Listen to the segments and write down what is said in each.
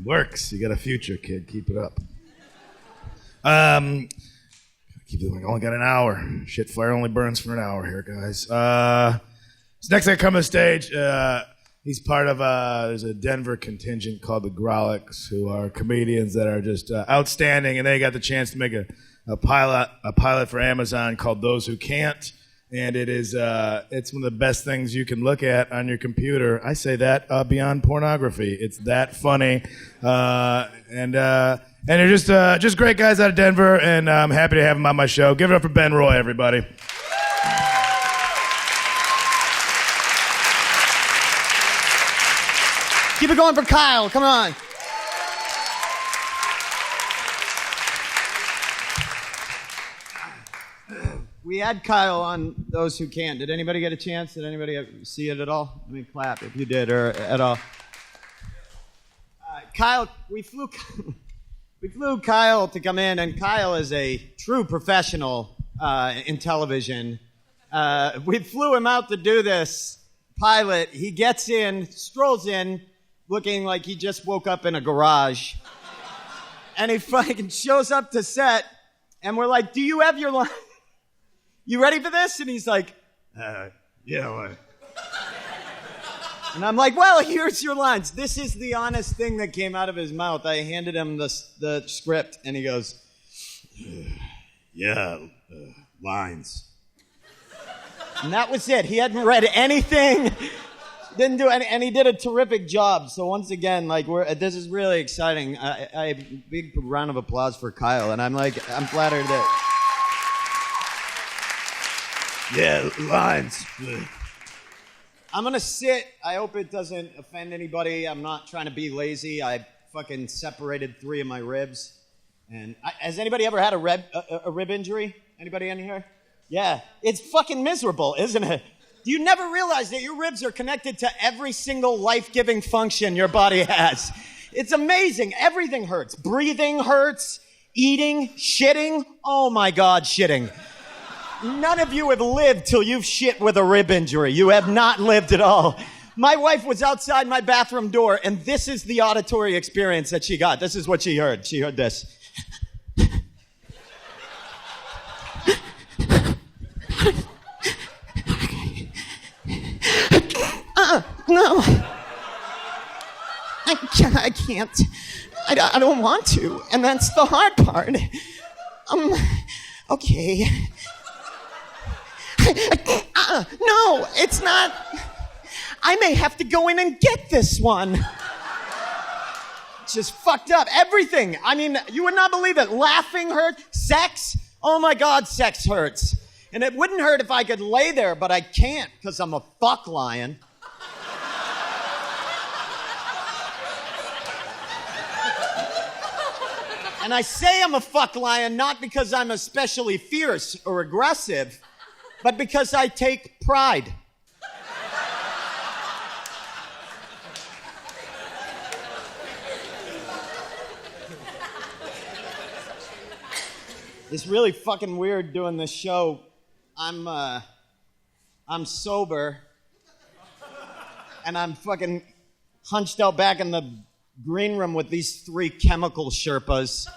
Works. You got a future, kid. Keep it up. Keep it. I only got an hour. Shit, fire only burns for an hour here, guys. So next I come to stage. He's part of there's a Denver contingent called the Grolics, who are comedians that are just outstanding, and they got the chance to make a pilot for Amazon called Those Who Can't. And it's one of the best things you can look at on your computer. I say that beyond pornography. It's that funny, and they're just great guys out of Denver, and I'm happy to have them on my show. Give it up for Ben Roy, everybody. Keep it going for Kyle. Come on. We had Kyle on Those Who Can't. Did anybody get a chance? Did anybody see it at all? Let me clap if you did or at all. Kyle, we flew Kyle to come in, and Kyle is a true professional in television. We flew him out to do this pilot. He gets in, strolls in, looking like he just woke up in a garage. And he fucking shows up to set, and we're like, do you have your line? You ready for this? And he's like, yeah. What? And I'm like, well, here's your lines. This is the honest thing that came out of his mouth. I handed him the script, and he goes, lines. And that was it. He hadn't read anything, didn't do any, and he did a terrific job. So once again, this is really exciting. I big round of applause for Kyle, and I'm flattered that. Yeah, lines. I'm going to sit. I hope it doesn't offend anybody. I'm not trying to be lazy. I fucking separated 3 of my ribs. And has anybody ever had a rib injury? Anybody in here? Yeah. It's fucking miserable, isn't it? Do you never realize that your ribs are connected to every single life-giving function your body has? It's amazing. Everything hurts. Breathing hurts. Eating. Shitting. Oh, my God, shitting. None of you have lived till you've shit with a rib injury. You have not lived at all. My wife was outside my bathroom door, and this is the auditory experience that she got. This is what she heard. She heard this. No. I can't. I don't want to, and that's the hard part. Okay. No, it's not. I may have to go in and get this one. Just fucked up. Everything. I mean, you would not believe it. Laughing hurt. Sex. Oh my God, sex hurts. And it wouldn't hurt if I could lay there, but I can't because I'm a fuck lion. And I say I'm a fuck lion not because I'm especially fierce or aggressive, but because I take pride. It's really fucking weird doing this show. I'm sober, and I'm fucking hunched out back in the green room with these 3 chemical Sherpas.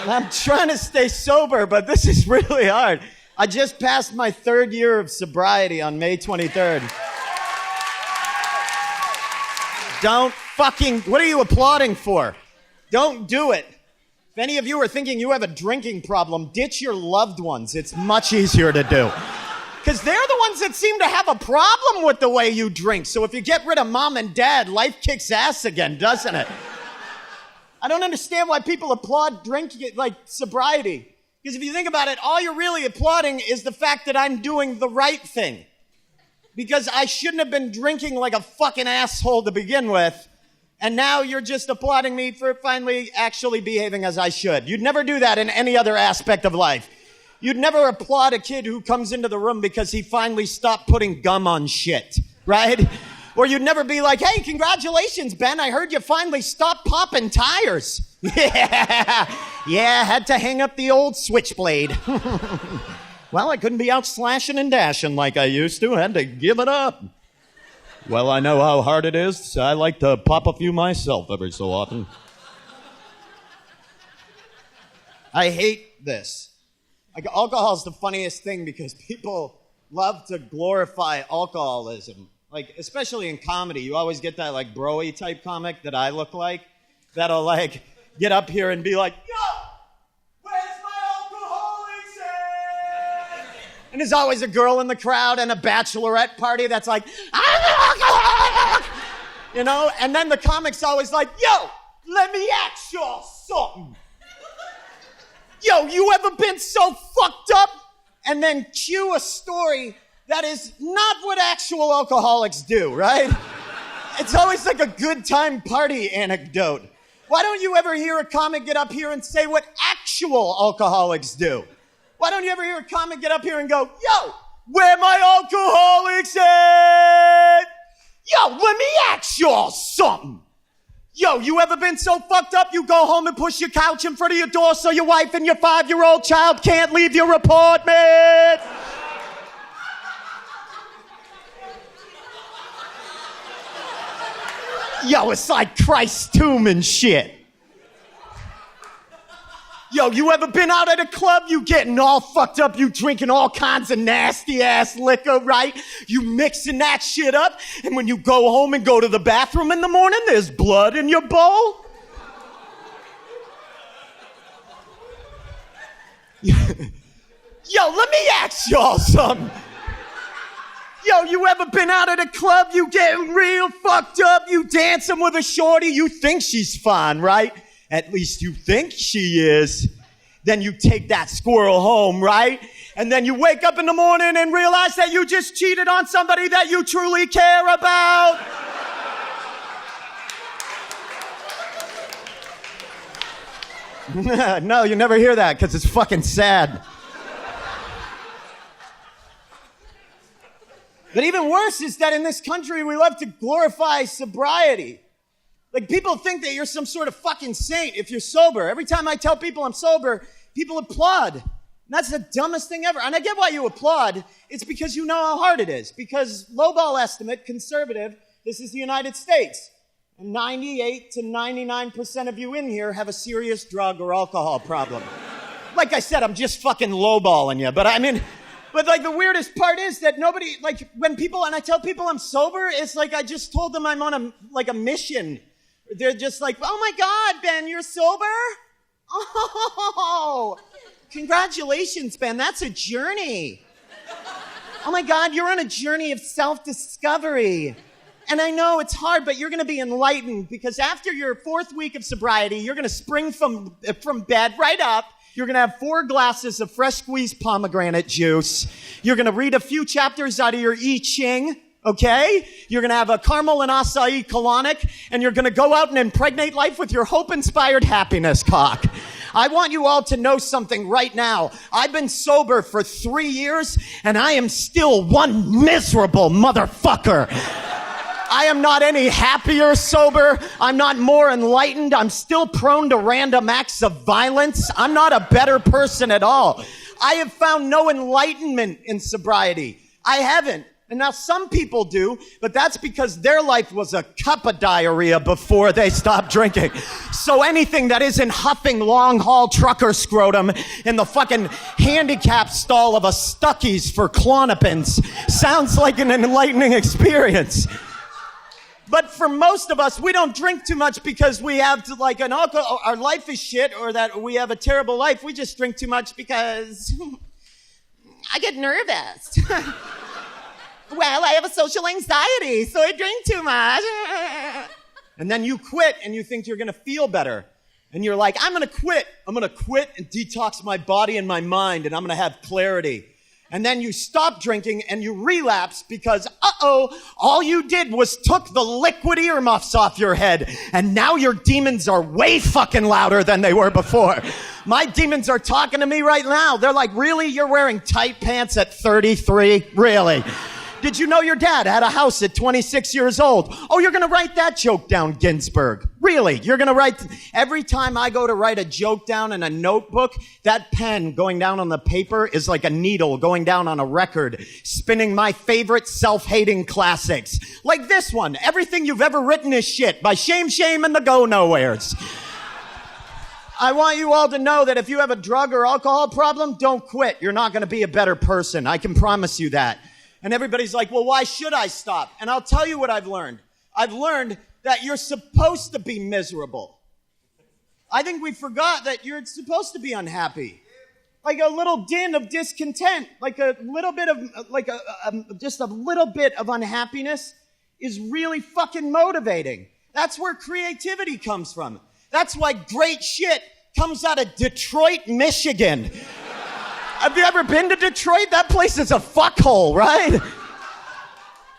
I'm trying to stay sober, but this is really hard. I just passed my 3rd year of sobriety on May 23rd. Don't fucking... What are you applauding for? Don't do it. If any of you are thinking you have a drinking problem, ditch your loved ones. It's much easier to do. Because they're the ones that seem to have a problem with the way you drink. So if you get rid of mom and dad, life kicks ass again, doesn't it? I don't understand why people applaud drinking, sobriety. Because if you think about it, all you're really applauding is the fact that I'm doing the right thing. Because I shouldn't have been drinking like a fucking asshole to begin with. And now you're just applauding me for finally actually behaving as I should. You'd never do that in any other aspect of life. You'd never applaud a kid who comes into the room because he finally stopped putting gum on shit, right? Or you'd never be like, hey, congratulations, Ben. I heard you finally stopped popping tires. Yeah, had to hang up the old switchblade. Well, I couldn't be out slashing and dashing like I used to. Had to give it up. Well, I know how hard it is. I like to pop a few myself every so often. I hate this. Like, alcohol is the funniest thing because people love to glorify alcoholism. Like, especially in comedy, you always get that, like, bro-y type comic that I look like that'll, like, get up here and be like, yo, where's my alcoholics at? And there's always a girl in the crowd and a bachelorette party that's like, I'm an alcoholic! You know? And then the comic's always like, yo, let me ask y'all something. Yo, you ever been so fucked up? And then cue a story that is not what actual alcoholics do, right? It's always like a good time party anecdote. Why don't you ever hear a comic get up here and say what actual alcoholics do? Why don't you ever hear a comic get up here and go, yo, where my alcoholics at? Yo, let me ask y'all something. Yo, you ever been so fucked up you go home and push your couch in front of your door so your wife and your 5-year-old child can't leave your apartment? Yo, it's like Christ's tomb and shit. Yo, you ever been out at a club? You getting all fucked up, you drinking all kinds of nasty ass liquor, right? You mixing that shit up, and when you go home and go to the bathroom in the morning, there's blood in your bowl? Yo, let me ask y'all something. Yo, you ever been out at a club, you getting real fucked up, you dancing with a shorty, you think she's fine, right? At least you think she is. Then you take that squirrel home, right? And then you wake up in the morning and realize that you just cheated on somebody that you truly care about. No, you never hear that because it's fucking sad. But even worse is that in this country, we love to glorify sobriety. Like, people think that you're some sort of fucking saint if you're sober. Every time I tell people I'm sober, people applaud. And that's the dumbest thing ever. And I get why you applaud. It's because you know how hard it is. Because lowball estimate, conservative, this is the United States. And 98 to 99% of you in here have a serious drug or alcohol problem. Like I said, I'm just fucking lowballing you. But I mean... But, like, the weirdest part is that nobody, like, when people, and I tell people I'm sober, it's like I just told them I'm on a mission. They're just like, oh, my God, Ben, you're sober? Oh, congratulations, Ben, that's a journey. Oh, my God, you're on a journey of self-discovery. And I know it's hard, but you're going to be enlightened because after your 4th week of sobriety, you're going to spring from bed right up. You're going to have 4 glasses of fresh squeezed pomegranate juice. You're going to read a few chapters out of your I Ching, okay? You're going to have a caramel and acai colonic, and you're going to go out and impregnate life with your hope-inspired happiness cock. I want you all to know something right now. I've been sober for 3 years, and I am still one miserable motherfucker. I am not any happier sober. I'm not more enlightened. I'm still prone to random acts of violence. I'm not a better person at all. I have found no enlightenment in sobriety. I haven't. And now some people do, but that's because their life was a cup of diarrhea before they stopped drinking. So anything that isn't huffing long-haul trucker scrotum in the fucking handicap stall of a Stuckey's for Klonopins sounds like an enlightening experience. But for most of us, we don't drink too much because we have to, like, an alcohol, our life is shit, or that we have a terrible life. We just drink too much because I get nervous. Well, I have a social anxiety, so I drink too much. And then you quit and you think you're going to feel better. And you're like, I'm going to quit. I'm going to quit and detox my body and my mind, and I'm going to have clarity. And then you stop drinking and you relapse because, all you did was took the liquid earmuffs off your head. And now your demons are way fucking louder than they were before. My demons are talking to me right now. They're like, really? You're wearing tight pants at 33? Really? Did you know your dad had a house at 26 years old? Oh, you're going to write that joke down, Ginsburg. Really? You're going to write... Every time I go to write a joke down in a notebook, that pen going down on the paper is like a needle going down on a record, spinning my favorite self-hating classics. Like this one, Everything You've Ever Written Is Shit by Shame Shame and the Go-Nowheres. I want you all to know that if you have a drug or alcohol problem, don't quit. You're not going to be a better person. I can promise you that. And everybody's like, well, why should I stop? And I'll tell you what I've learned. I've learned that you're supposed to be miserable. I think we forgot that you're supposed to be unhappy. Like a little din of discontent, like a little bit of, just a little bit of unhappiness is really fucking motivating. That's where creativity comes from. That's why great shit comes out of Detroit, Michigan. Have you ever been to Detroit? That place is a fuckhole, right?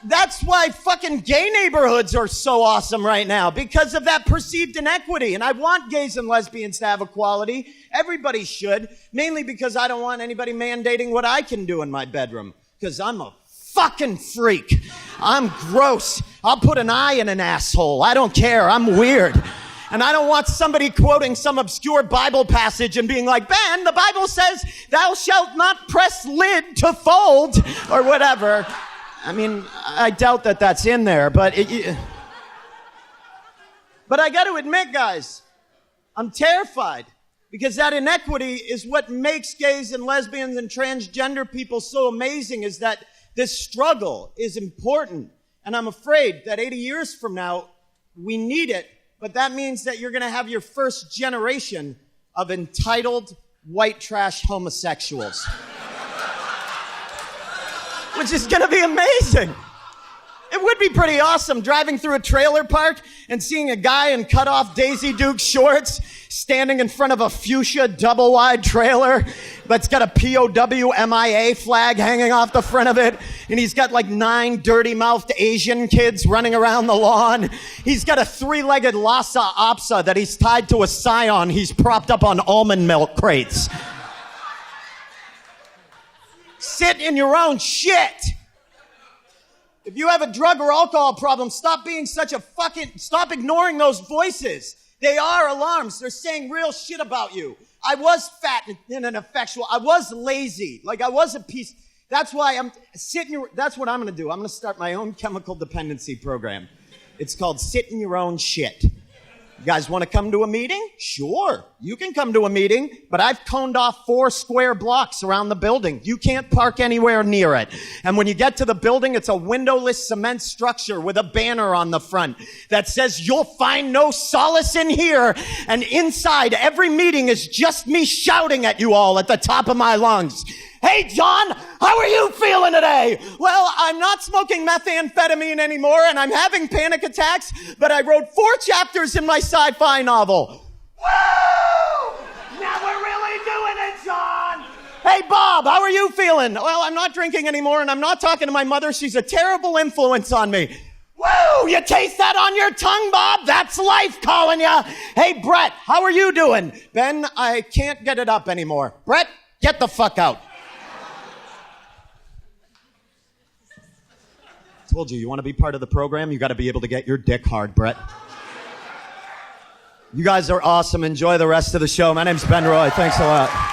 That's why fucking gay neighborhoods are so awesome right now, because of that perceived inequity. And I want gays and lesbians to have equality. Everybody should, mainly because I don't want anybody mandating what I can do in my bedroom, because I'm a fucking freak. I'm gross. I'll put an eye in an asshole. I don't care. I'm weird. And I don't want somebody quoting some obscure Bible passage and being like, Ben, the Bible says, thou shalt not press lid to fold, or whatever. I mean, I doubt that that's in there, but but I got to admit, guys, I'm terrified, because that inequity is what makes gays and lesbians and transgender people so amazing, is that this struggle is important. And I'm afraid that 80 years from now, we need it. But that means that you're going to have your first generation of entitled white trash homosexuals. Which is going to be amazing. It would be pretty awesome driving through a trailer park and seeing a guy in cut-off Daisy Duke shorts standing in front of a fuchsia double-wide trailer that's got a POW MIA flag hanging off the front of it, and he's got like 9 dirty-mouthed Asian kids running around the lawn. He's got a 3-legged Lhasa Apso that he's tied to a scion he's propped up on almond milk crates. Sit in your own shit. If you have a drug or alcohol problem, stop ignoring those voices. They are alarms. They're saying real shit about you. I was fat and ineffectual. I was lazy. Like I was a piece. That's why that's what I'm going to do. I'm going to start my own chemical dependency program. It's called Sit in Your Own Shit. You guys want to come to a meeting? Sure, you can come to a meeting, but I've coned off 4 square blocks around the building. You can't park anywhere near it. And when you get to the building, it's a windowless cement structure with a banner on the front that says, "You'll find no solace in here." And inside, every meeting is just me shouting at you all at the top of my lungs. Hey, John, how are you feeling today? Well, I'm not smoking methamphetamine anymore, and I'm having panic attacks, but I wrote 4 chapters in my sci-fi novel. Woo! Now we're really doing it, John! Hey, Bob, how are you feeling? Well, I'm not drinking anymore, and I'm not talking to my mother. She's a terrible influence on me. Woo! You taste that on your tongue, Bob? That's life calling you. Hey, Brett, how are you doing? Ben, I can't get it up anymore. Brett, get the fuck out. Told you want to be part of the program, you got to be able to get your dick hard, Brett. You guys are awesome. Enjoy the rest of the show. My name's Ben Roy. Thanks a lot.